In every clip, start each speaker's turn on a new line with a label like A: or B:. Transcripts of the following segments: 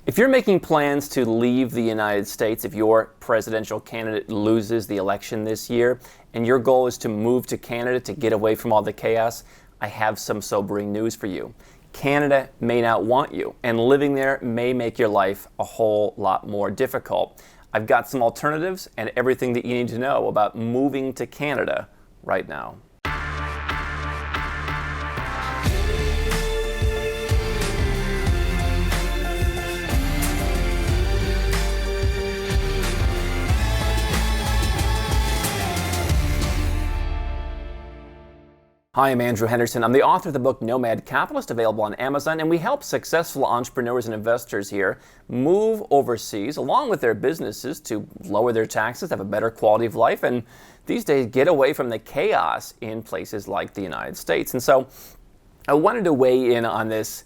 A: If you're making plans to leave the United States, if your presidential candidate loses the election this year, and your goal is to move to Canada to get away from all the chaos, I have some sobering news for you. Canada may not want you, and living there may make your life a whole lot more difficult. I've got some alternatives and everything that you need to know about moving to Canada right now. Hi, I'm Andrew Henderson. I'm the author of the book Nomad Capitalist, available on Amazon, and we help successful entrepreneurs and investors here move overseas along with their businesses to lower their taxes, have a better quality of life, and these days get away from the chaos in places like the United States. And so I wanted to weigh in on this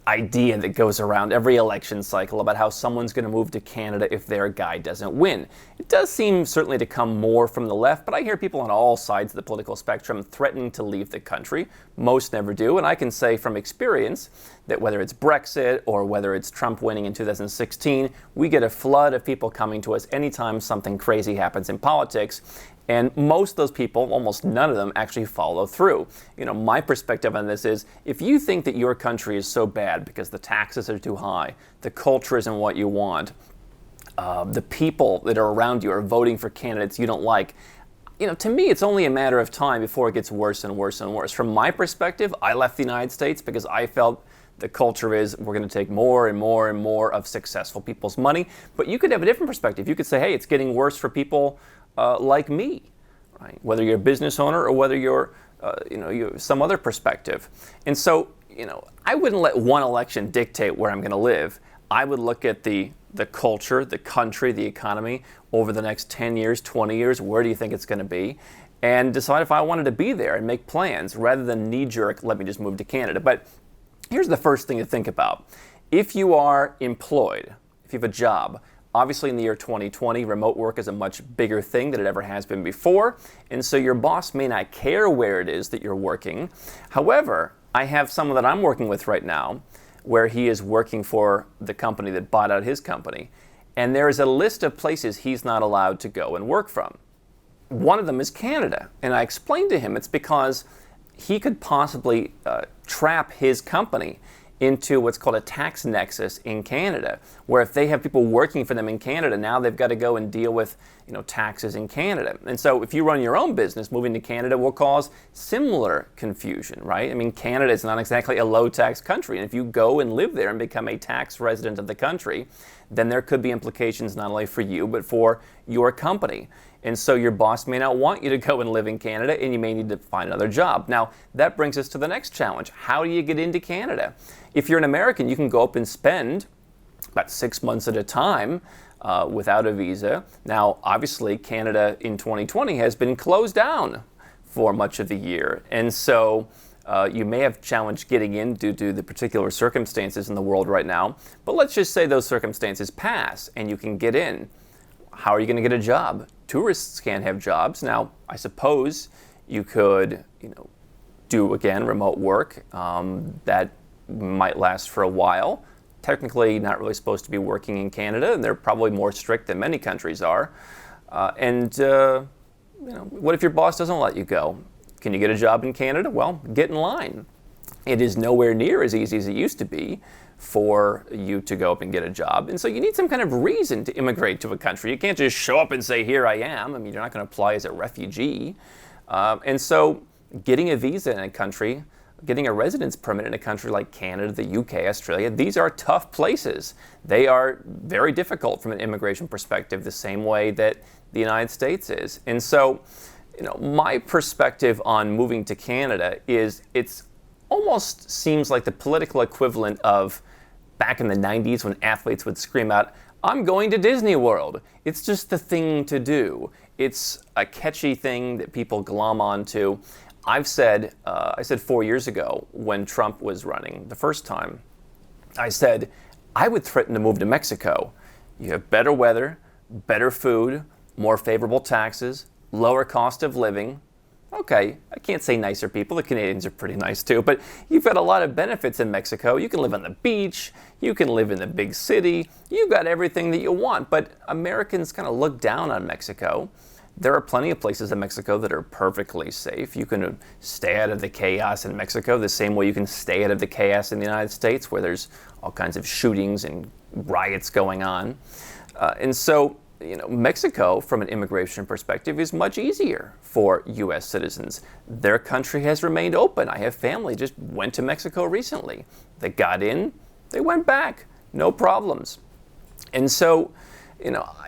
A: idea that goes around every election cycle about how someone's going to move to Canada if their guy doesn't win. It does seem certainly to come more from the left, but I hear people on all sides of the political spectrum threatening to leave the country. Most never do, and I can say from experience that whether it's Brexit or whether it's Trump winning in 2016, we get a flood of people coming to us anytime something crazy happens in politics. And most of those people, almost none of them, actually follow through. You know, my perspective on this is, if you think that your country is so bad because the taxes are too high, the culture isn't what you want, the people that are around you are voting for candidates you don't like, you know, to me, it's only a matter of time before it gets worse and worse and worse. From my perspective, I left the United States because I felt the culture is we're going to take more and more and more of successful people's money. But you could have a different perspective. You could say, hey, it's getting worse for people like me, right? Whether you're a business owner or whether you're, you some other perspective. And so, I wouldn't let one election dictate where I'm going to live. I would look at the culture, the country, the economy over the next 10 years, 20 years. Where do you think it's going to be? And decide if I wanted to be there and make plans rather than knee-jerk, let me just move to Canada. But here's the first thing to think about. If you are employed, if you have a job, obviously in the year 2020, remote work is a much bigger thing than it ever has been before, and so your boss may not care where it is that you're working. However, I have someone that I'm working with right now where he is working for the company that bought out his company, and there is a list of places he's not allowed to go and work from. One of them is Canada, and I explained to him it's because he could possibly trap his company into what's called a tax nexus in Canada, where if they have people working for them in Canada, now they've got to go and deal with taxes in Canada. And so if you run your own business, moving to Canada will cause similar confusion, right? I mean, Canada is not exactly a low tax country, and if you go and live there and become a tax resident of the country, then there could be implications not only for you, but for your company. And so your boss may not want you to go and live in Canada, and you may need to find another job. Now, that brings us to the next challenge. How do you get into Canada? If you're an American, you can go up and spend about 6 months at a time without a visa. Now, obviously, Canada in 2020 has been closed down for much of the year. And so you may have challenged getting in due to the particular circumstances in the world right now. But let's just say those circumstances pass and you can get in. How are you going to get a job? Tourists can't have jobs. Now, I suppose you could, do, again, remote work. That might last for a while. Technically, not really supposed to be working in Canada, and they're probably more strict than many countries are. What if your boss doesn't let you go? Can you get a job in Canada? Well, get in line. It is nowhere near as easy as it used to be for you to go up and get a job. And so you need some kind of reason to immigrate to a country. You can't just show up and say, here I am. I mean, you're not going to apply as a refugee. And so getting a visa in a country, getting a residence permit in a country like Canada, the UK, Australia, these are tough places. They are very difficult from an immigration perspective, the same way that the United States is. And so, my perspective on moving to Canada is it's almost seems like the political equivalent of back in the 90s when athletes would scream out, I'm going to Disney World. It's just the thing to do. It's a catchy thing that people glom onto. I said 4 years ago when Trump was running the first time, I said, I would threaten to move to Mexico. You have better weather, better food, more favorable taxes, lower cost of living. Okay, I can't say nicer people. The Canadians are pretty nice too, but you've got a lot of benefits in Mexico. You can live on the beach, you can live in the big city, you've got everything that you want, but Americans kind of look down on Mexico. There are plenty of places in Mexico that are perfectly safe. You can stay out of the chaos in Mexico the same way you can stay out of the chaos in the United States, where there's all kinds of shootings and riots going on. And so, Mexico, from an immigration perspective, is much easier for U.S. citizens. Their country has remained open. I have family just went to Mexico recently. They got in, they went back, no problems. And so,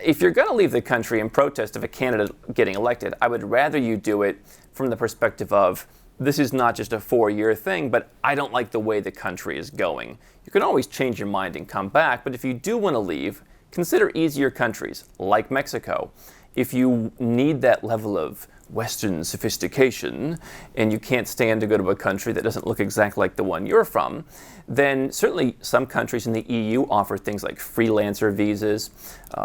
A: if you're going to leave the country in protest of a candidate getting elected, I would rather you do it from the perspective of, this is not just a 4-year thing, but I don't like the way the country is going. You can always change your mind and come back, but if you do want to leave, consider easier countries like Mexico. If you need that level of Western sophistication and you can't stand to go to a country that doesn't look exactly like the one you're from, then certainly some countries in the EU offer things like freelancer visas.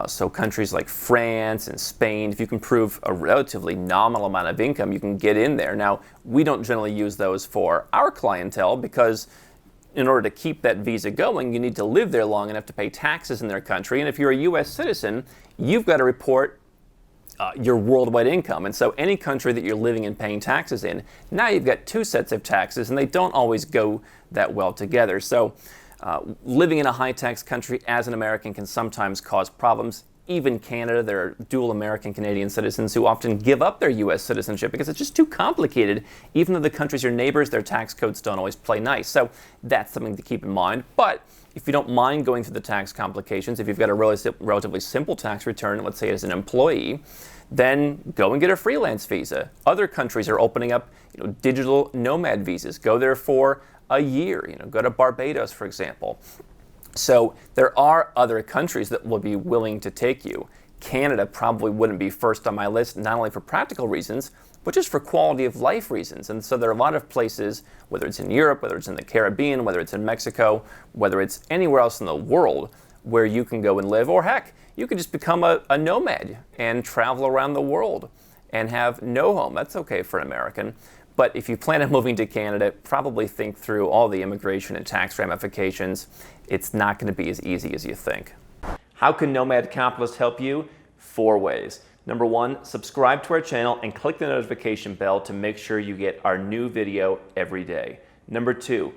A: So countries like France and Spain, if you can prove a relatively nominal amount of income, you can get in there. Now, we don't generally use those for our clientele because in order to keep that visa going, you need to live there long enough to pay taxes in their country. And if you're a U.S. citizen, you've got to report your worldwide income. And so any country that you're living and paying taxes in, now you've got 2 sets of taxes, and they don't always go that well together. So living in a high-tax country as an American can sometimes cause problems. Even Canada, there are dual American-Canadian citizens who often give up their U.S. citizenship because it's just too complicated. Even though the countries are neighbors, their tax codes don't always play nice. So that's something to keep in mind. But if you don't mind going through the tax complications, if you've got a relatively simple tax return, let's say as an employee, then go and get a freelance visa. Other countries are opening up digital nomad visas. Go there for a year. Go to Barbados, for example. So there are other countries that will be willing to take you. Canada probably wouldn't be first on my list, not only for practical reasons, but just for quality of life reasons. And so there are a lot of places, whether it's in Europe, whether it's in the Caribbean, whether it's in Mexico, whether it's anywhere else in the world, where you can go and live. Or heck, you could just become a nomad and travel around the world and have no home. That's okay for an American. But if you plan on moving to Canada, probably think through all the immigration and tax ramifications. It's not going to be as easy as you think. How can Nomad Capitalist help you? 4 ways. Number 1, subscribe to our channel and click the notification bell to make sure you get our new video every day. Number 2,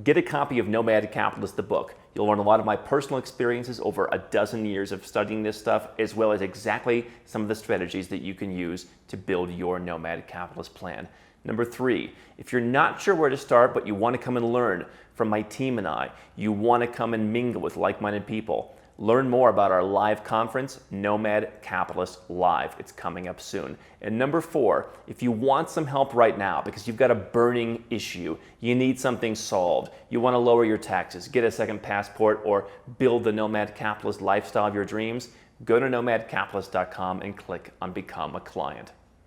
A: get a copy of Nomad Capitalist, the book. You'll learn a lot of my personal experiences over a dozen years of studying this stuff, as well as exactly some of the strategies that you can use to build your Nomad Capitalist plan. Number 3, if you're not sure where to start, but you want to come and learn from my team and I, you want to come and mingle with like-minded people, learn more about our live conference, Nomad Capitalist Live. It's coming up soon. And number 4, if you want some help right now because you've got a burning issue, you need something solved, you want to lower your taxes, get a second passport, or build the Nomad Capitalist lifestyle of your dreams, go to nomadcapitalist.com and click on Become a Client.